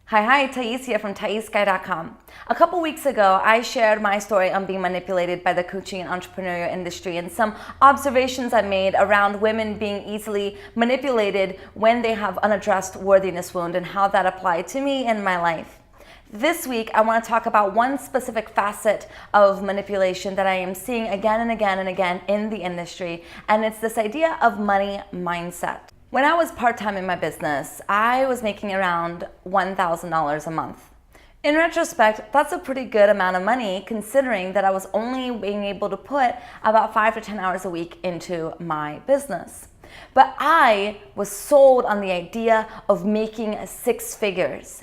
Hi, Thais here from ThaisGuy.com. A couple weeks ago, I shared my story on being manipulated by the coaching and entrepreneurial industry and some observations I made around women being easily manipulated when they have unaddressed worthiness wound and how that applied to me in my life. This week, I want to talk about one specific facet of manipulation that I am seeing again and again and again in the industry, and it's this idea of money mindset. When I was part-time in my business, I was making around $1,000 a month. In retrospect, that's a pretty good amount of money considering that I was only being able to put about 5 to 10 hours a week into my business. But I was sold on the idea of making six figures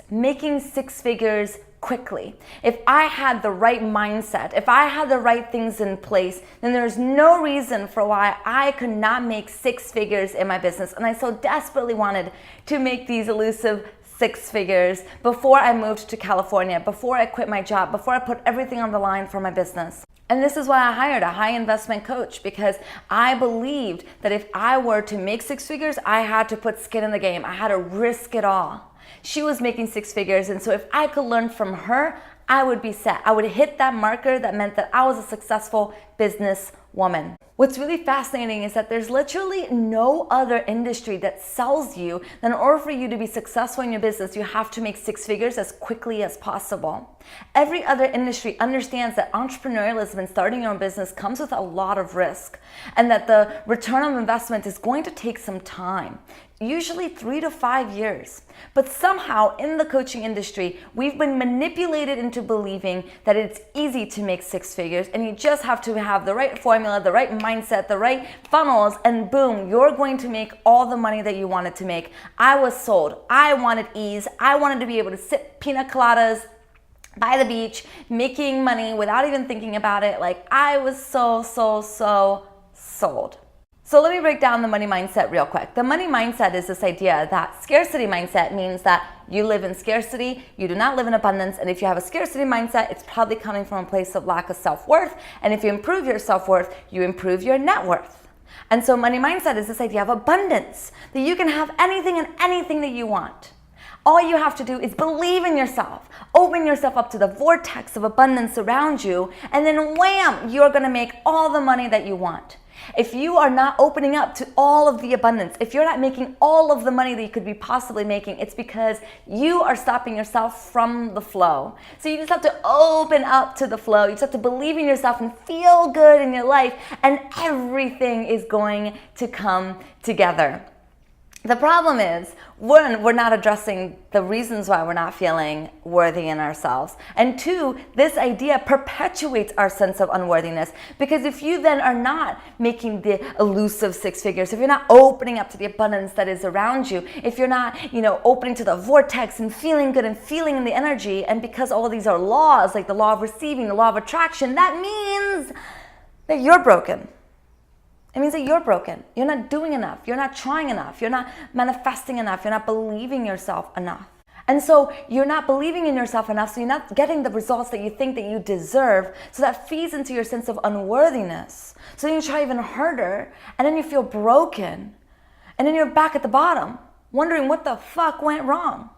quickly. If I had the right mindset, if I had the right things in place, then there's no reason for why I could not make six figures in my business. And I so desperately wanted to make these elusive six figures before I moved to California, before I quit my job, before I put everything on the line for my business. And this is why I hired a high investment coach, because I believed that if I were to make six figures, I had to put skin in the game. I had to risk it all. She was making six figures, and so if I could learn from her, I would be set. I would hit that marker that meant that I was a successful business woman. What's really fascinating is that there's literally no other industry that sells you that in order for you to be successful in your business, you have to make six figures as quickly as possible. Every other industry understands that entrepreneurialism and starting your own business comes with a lot of risk, and that the return on investment is going to take some time. Usually 3 to 5 years. But somehow in the coaching industry, we've been manipulated into believing that it's easy to make six figures and you just have to have the right formula, the right mindset, the right funnels, and boom, you're going to make all the money that you wanted to make. I was sold. I wanted ease. I wanted to be able to sip pina coladas by the beach, making money without even thinking about it. Like, I was so sold. So let me break down the money mindset real quick. The money mindset is this idea that scarcity mindset means that you live in scarcity, you do not live in abundance, and if you have a scarcity mindset, it's probably coming from a place of lack of self-worth, and if you improve your self-worth, you improve your net worth. And so money mindset is this idea of abundance, that you can have anything and anything that you want. All you have to do is believe in yourself, open yourself up to the vortex of abundance around you, and then wham, you're gonna make all the money that you want. If you are not opening up to all of the abundance, if you're not making all of the money that you could be possibly making, it's because you are stopping yourself from the flow. So you just have to open up to the flow. You just have to believe in yourself and feel good in your life, and everything is going to come together. The problem is, one, we're not addressing the reasons why we're not feeling worthy in ourselves. And two, this idea perpetuates our sense of unworthiness, because if you then are not making the elusive six figures, if you're not opening up to the abundance that is around you, if you're not, opening to the vortex and feeling good and feeling the energy, and because all of these are laws, like the law of receiving, the law of attraction, that means that you're broken. It means that you're broken. You're not doing enough. You're not trying enough. You're not manifesting enough. You're not believing yourself enough. And so you're not believing in yourself enough, so you're not getting the results that you think that you deserve. So that feeds into your sense of unworthiness. So then you try even harder, and then you feel broken. And then you're back at the bottom, wondering what the fuck went wrong.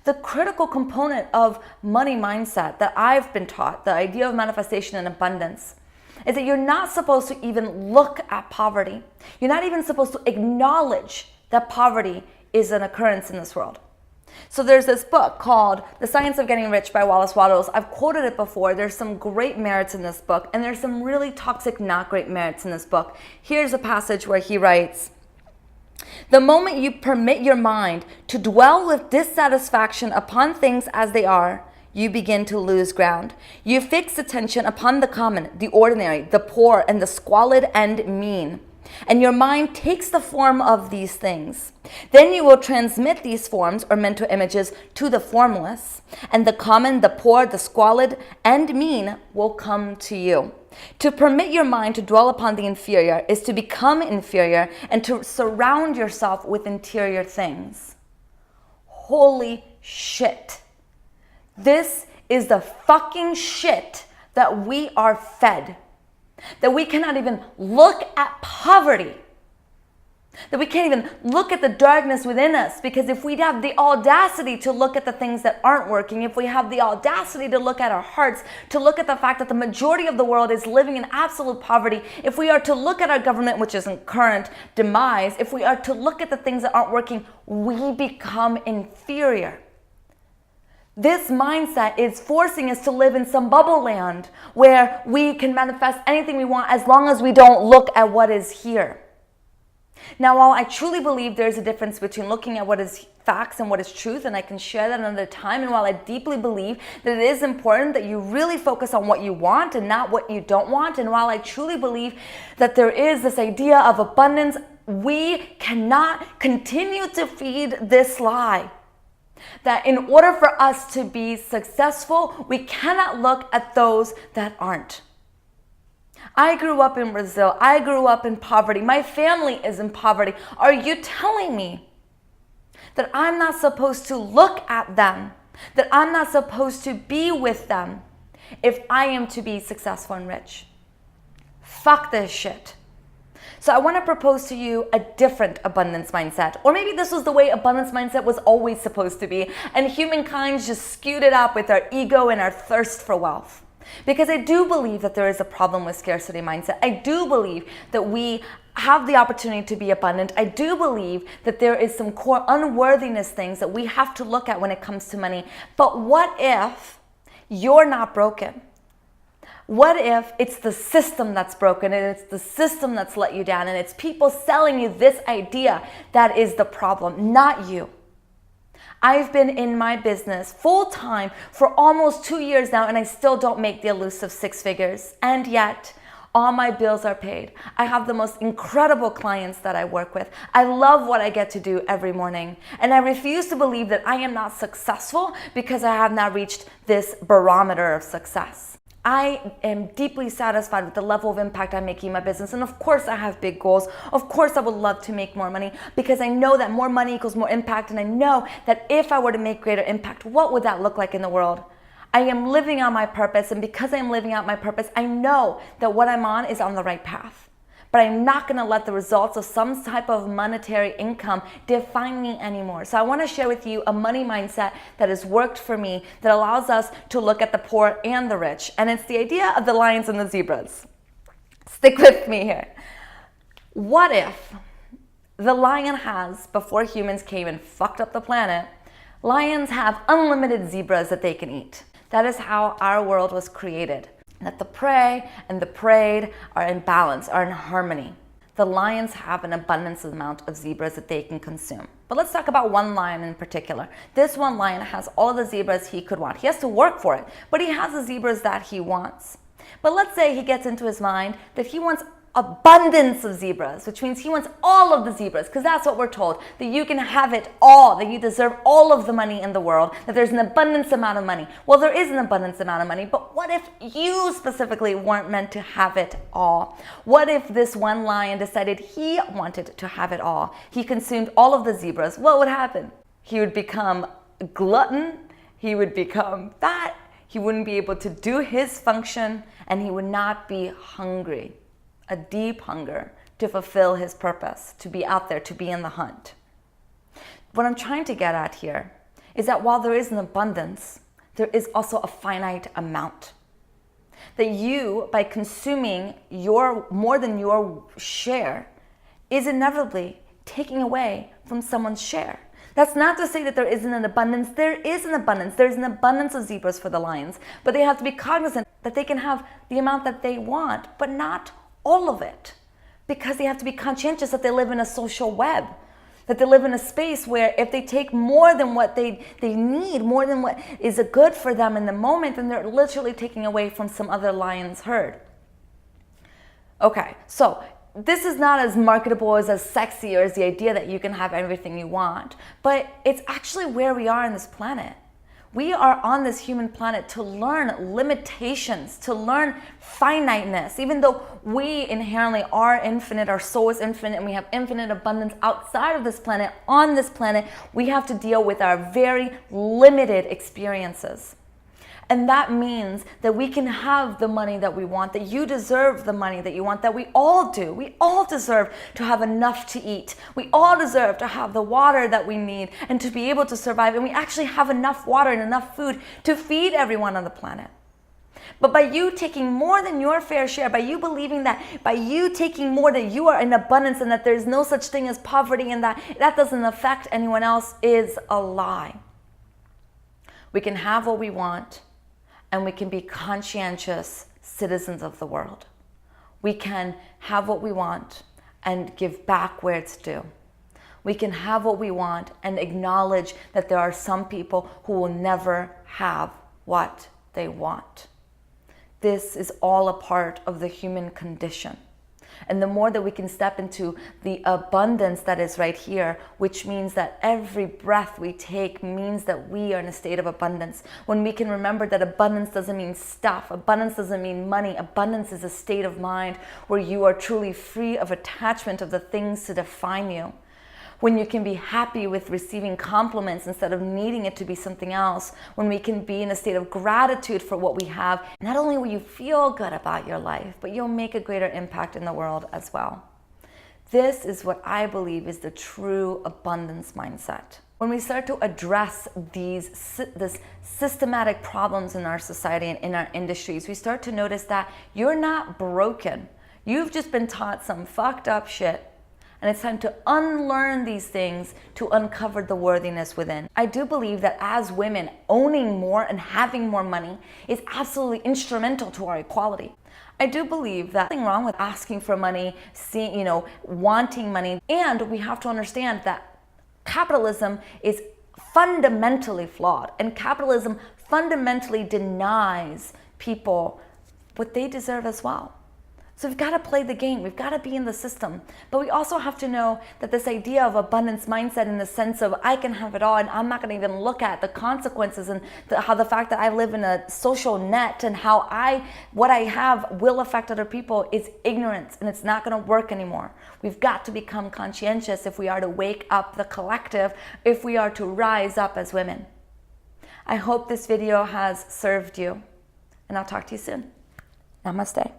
The critical component of money mindset that I've been taught, the idea of manifestation and abundance, is that you're not supposed to even look at poverty. You're not even supposed to acknowledge that poverty is an occurrence in this world. So there's this book called The Science of Getting Rich by Wallace Wattles. I've quoted it before. There's some great merits in this book, and there's some really toxic, not great merits in this book. Here's a passage where he writes, "The moment you permit your mind to dwell with dissatisfaction upon things as they are, you begin to lose ground. You fix attention upon the common, the ordinary, the poor, and the squalid and mean. And your mind takes the form of these things. Then you will transmit these forms or mental images to the formless, and the common, the poor, the squalid, and mean will come to you. To permit your mind to dwell upon the inferior is to become inferior and to surround yourself with interior things." Holy shit. This is the fucking shit that we are fed. That we cannot even look at poverty That we can't even look at the darkness within us, because if we have the audacity to look at the things that aren't working, if we have the audacity to look at our hearts, to look at the fact that the majority of the world is living in absolute poverty, if we are to look at our government, which is in current demise, if we are to look at the things that aren't working, we become inferior. This mindset is forcing us to live in some bubble land where we can manifest anything we want as long as we don't look at what is here. Now, while I truly believe there's a difference between looking at what is facts and what is truth, and I can share that another time, and while I deeply believe that it is important that you really focus on what you want and not what you don't want, and while I truly believe that there is this idea of abundance, we cannot continue to feed this lie that in order for us to be successful, we cannot look at those that aren't. I grew up in Brazil. I grew up in poverty. My family is in poverty. Are you telling me that I'm not supposed to look at them, that I'm not supposed to be with them if I am to be successful and rich? Fuck this shit. So I want to propose to you a different abundance mindset. Or maybe this was the way abundance mindset was always supposed to be, and humankind just skewed it up with our ego and our thirst for wealth. Because I do believe that there is a problem with scarcity mindset. I do believe that we have the opportunity to be abundant. I do believe that there is some core unworthiness things that we have to look at when it comes to money. But what if you're not broken? What if it's the system that's broken, and it's the system that's let you down, and it's people selling you this idea that is the problem, not you? I've been in my business full-time for almost 2 years now, and I still don't make the elusive 6 figures. And yet, all my bills are paid. I have the most incredible clients that I work with. I love what I get to do every morning. And I refuse to believe that I am not successful because I have not reached this barometer of success. I am deeply satisfied with the level of impact I'm making in my business. And of course I have big goals. Of course I would love to make more money, because I know that more money equals more impact. And I know that if I were to make greater impact, what would that look like in the world? I am living out my purpose. And because I'm living out my purpose, I know that what I'm on is on the right path. But I'm not going to let the results of some type of monetary income define me anymore. So I want to share with you a money mindset that has worked for me, that allows us to look at the poor and the rich. And it's the idea of the lions and the zebras. Stick with me here. What if the lion has, before humans came and fucked up the planet, lions have unlimited zebras that they can eat? That is how our world was created. That the prey and the preyed are in balance, are in harmony. The lions have an abundance amount of zebras that they can consume. But let's talk about one lion in particular. This one lion has all the zebras he could want. He has to work for it, but he has the zebras that he wants. But let's say he gets into his mind that he wants abundance of zebras, which means he wants all of the zebras, because that's what we're told, that you can have it all, that you deserve all of the money in the world, that there's an abundance amount of money. Well, there is an abundance amount of money, but what if you specifically weren't meant to have it all? What if this one lion decided he wanted to have it all? He consumed all of the zebras. What would happen? He would become a glutton. He would become fat. He wouldn't be able to do his function, and he would not be hungry. A deep hunger to fulfill his purpose, to be out there, to be in the hunt. What I'm trying to get at here is that while there is an abundance, there is also a finite amount. That you, by consuming more than your share, is inevitably taking away from someone's share. That's not to say that there isn't an abundance. There is an abundance. There's an abundance of zebras for the lions, but they have to be cognizant that they can have the amount that they want, but not all of it, because they have to be conscientious that they live in a social web, that they live in a space where if they take more than what they need, more than what is good for them in the moment, then they're literally taking away from some other lion's herd. Okay, so this is not as marketable, as sexy, or as the idea that you can have everything you want, but it's actually where we are on this planet. We are on this human planet to learn limitations, to learn finiteness. Even though we inherently are infinite, our soul is infinite, and we have infinite abundance outside of this planet, on this planet, we have to deal with our very limited experiences. And that means that we can have the money that we want, that you deserve the money that you want, that we all do. We all deserve to have enough to eat. We all deserve to have the water that we need and to be able to survive. And we actually have enough water and enough food to feed everyone on the planet. But by you taking more than your fair share, by you believing that, by you taking more, that you are in abundance and that there's no such thing as poverty and that doesn't affect anyone else, is a lie. We can have what we want, and we can be conscientious citizens of the world. We can have what we want and give back where it's due. We can have what we want and acknowledge that there are some people who will never have what they want. This is all a part of the human condition. And the more that we can step into the abundance that is right here, which means that every breath we take means that we are in a state of abundance. When we can remember that abundance doesn't mean stuff, abundance doesn't mean money, abundance is a state of mind where you are truly free of attachment of the things to define you. When you can be happy with receiving compliments instead of needing it to be something else, when we can be in a state of gratitude for what we have, not only will you feel good about your life, but you'll make a greater impact in the world as well. This is what I believe is the true abundance mindset. When we start to address these systematic problems in our society and in our industries, we start to notice that you're not broken. You've just been taught some fucked up shit. And it's time to unlearn these things to uncover the worthiness within. I do believe that as women, owning more and having more money is absolutely instrumental to our equality. I do believe that nothing wrong with asking for money, wanting money. And we have to understand that capitalism is fundamentally flawed. And capitalism fundamentally denies people what they deserve as well. So we've got to play the game. We've got to be in the system. But we also have to know that this idea of abundance mindset, in the sense of I can have it all and I'm not going to even look at the consequences and how the fact that I live in a social net and how what I have will affect other people, is ignorance, and it's not going to work anymore. We've got to become conscientious if we are to wake up the collective, if we are to rise up as women. I hope this video has served you, and I'll talk to you soon. Namaste.